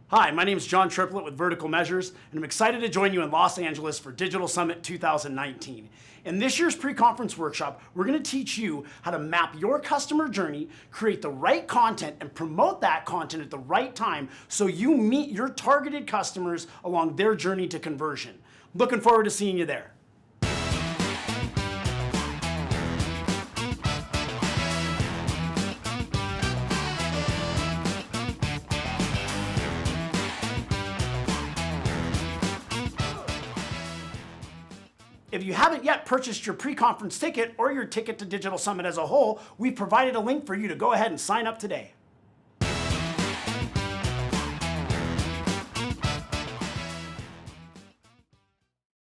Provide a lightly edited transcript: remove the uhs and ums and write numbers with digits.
Hi, my name is John Triplett with Vertical Measures, and I'm excited to join you in Los Angeles for Digital Summit 2019. In this year's pre-conference workshop, we're going to teach you how to map your customer journey, create the right content, and promote that content at the right time so you meet your targeted customers along their journey to conversion. Looking forward to seeing you there. If you haven't yet purchased your pre-conference ticket or your ticket to Digital Summit as a whole, we've provided a link for you to go ahead and sign up today.